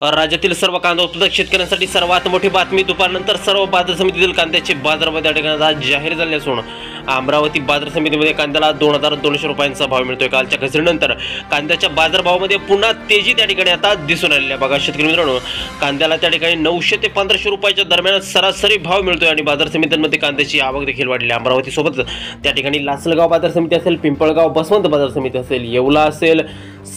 राज्यातील सर्व कांदा उत्पादक शेतकऱ्यांसाठी सर्वात मोठी बातमी. दुपारनंतर सर्व बाजार समितीतील कांद्याचे बाजारभाव त्या ठिकाणी आज जाहीर झाले असून अमरावती बाजार समितीमध्ये कांद्याला 2200 रुपयांचा भाव मिळतोय. कालच्या घसरणीनंतर कांद्याच्या बाजारभावामध्ये पुन्हा तेजी त्या ठिकाणी आता दिसून आलेली आहे. बघा शेतकरी मित्रांनो, कांद्याला त्या ठिकाणी 900 ते 1500 रुपयाच्या दरम्यान सरासरी भाव मिळतोय आणि बाजार समित्यांमध्ये कांद्याची आवक देखील वाढली आहे. अमरावती सोबत त्या ठिकाणी लासलगाव बाजार समिती असेल, पिंपळगाव बसवंत बाजार समिती असेल, येवला असेल,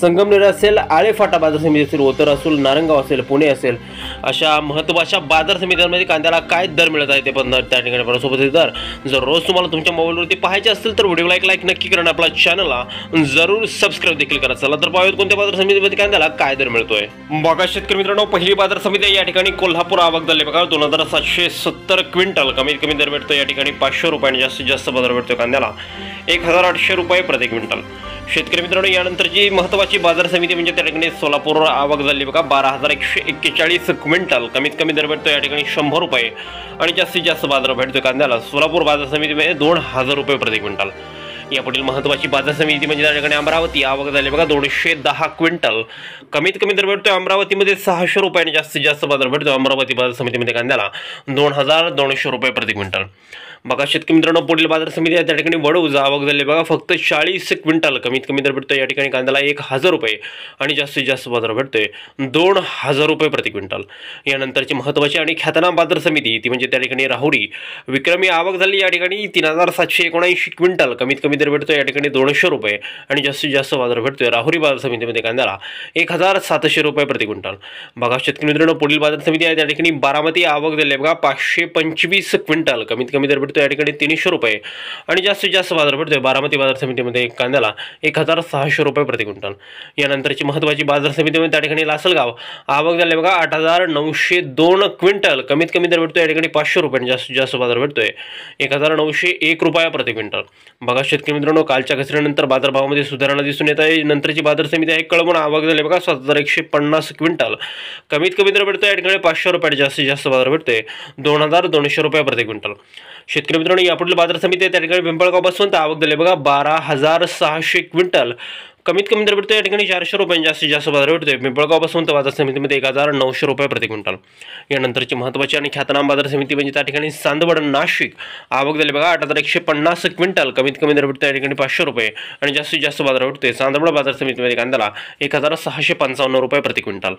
संगमनेर असेल, आळेफाटा बाजार समिती असेल, ओतर असेल, नारंगाव असेल, पुणे असेल, अशा महत्त्वाच्या बाजार समित्यांमध्ये कांद्याला काय दर मिळत आहे ते पण त्या ठिकाणी सोबत दर जर रोज तुम्हाला तुमच्या मोबाईलवरती पाहायचे असतील तर व्हिडिओला लाईक नक्की करा, आपला चॅनलला जरूर सबस्क्राईब देखील करा. चला तर पाहूयात कोणत्या बाजार समितीमध्ये कांद्याला काय दर मिळतोय. बघा शेतकरी मित्रांनो, पहिली बाजार समिती या ठिकाणी कोल्हापूर आवक झाली. बघा 2770 क्विंटल, कमीत कमी दर भेटतो या ठिकाणी 500 रुपयांनी, जास्तीत जास्त बाजार भेटतो कांद्याला 1800 रुपये प्रति क्विंटल. शेतकरी मित्रांनो, यानंतरची महत्त्वाची बाजार समिती म्हणजे त्या ठिकाणी सोलापूर आवक झाली. बघा 12141 क्विंटल, कमीत कमी दर भेटतो या ठिकाणी 100 रुपये आणि जास्तीत जास्त बाजार भेटतो कांद्याला सोलापूर बाजार समितीमध्ये 2000 रुपये प्रति क्विंटल. यापुढील महत्त्वाची बाजार समिती म्हणजे त्या ठिकाणी अमरावती आवक झाली. बघा 210 क्विंटल, कमीत कमी दर भेटतो अमरावतीमध्ये 600 रुपये आणि जास्तीत जास्त बाजार भेटतो अमरावती बाजार समितीमध्ये कांद्याला 2200 रुपये प्रति क्विंटल. बघा शेतकरी मित्रांनो, पुढील बाजार समिती आहे त्या ठिकाणी वडूज आवक झाली. बघा फक्त 40 क्विंटल, कमीत कमी दर भेटतो या ठिकाणी कांद्याला 1000 रुपये आणि जास्तीत जास्त बाजार भेटतोय 2000 रुपये प्रति क्विंटल. यानंतरची महत्त्वाची आणि ख्यातनाम बाजार समिती ती म्हणजे त्या ठिकाणी राहुरी. विक्रमी आवक झाली या ठिकाणी 3779 क्विंटल, कमीत कमी दर भेटतो या ठिकाणी 200 रुपये आणि जास्तीत जास्त बाजार भेटतोय राहुरी बाजार समितीमध्ये कांद्याला 1700 रुपये प्रति क्विंटल. बघा शेतकरी मित्रांनो, पुढील बाजार समिती आहे त्या ठिकाणी बारामती आवक झाली. बघा 525 क्विंटल, कमीत कमी दर या ठिकाणी 300 रुपये आणि जास्तीत जास्त बाजार भेटतोय बारामती बाजार समितीमध्ये कांद्याला 1600 रुपये प्रति क्विंटल. यानंतरची महत्त्वाची बाजार समितीमध्ये त्या ठिकाणी लासलगाव आवक झाली. बघा 8902 क्विंटल, कमीत कमी दर भेटतोय या ठिकाणी 500 रुपये आणि जास्तीत जास्त बाजार भेटतोय 1901 रुपया प्रति क्विंटल. बघा शेतकरी मित्रांनो, कालच्या घसरणीनंतर बाजारभावामध्ये सुधारणा दिसून येत आहे. नंतरची बाजार समिती आहे कळवण आवक झाली. बघा 7150 क्विंटल, कमीत कमी दर भेटतोय या ठिकाणी 500 रुपये, जास्तीत जास्त बाजार भेटतोय 2200 रुपये प्रति क्विंटल. शेतकरी मित्रांनो, यापुढील बाजार समिती आहे त्या ठिकाणी पिंपळगाव बसवंत आवक झाली. बघा 12600 क्विंटल, कमीत कमी दर भेटतोय या ठिकाणी 400 रुपये, जास्तीत जास्त बाजार भेटतोय पिंपळगाव बसवंत बाजार समितीमध्ये 1900 रुपये प्रति क्विंटल. यानंतरची महत्त्वाची आणि ख्यातनाम बाजार समिती म्हणजे त्या ठिकाणी चांदवड नाशिक आवक झाली. बघा 8150 क्विंटल, कमीत कमी दर भेटतोय या ठिकाणी 500 रुपये आणि जास्तीत जास्त बाजार भेटतोय चांदवड बाजार समितीमध्ये कांद्याला 1655 रुपये प्रति क्विंटल.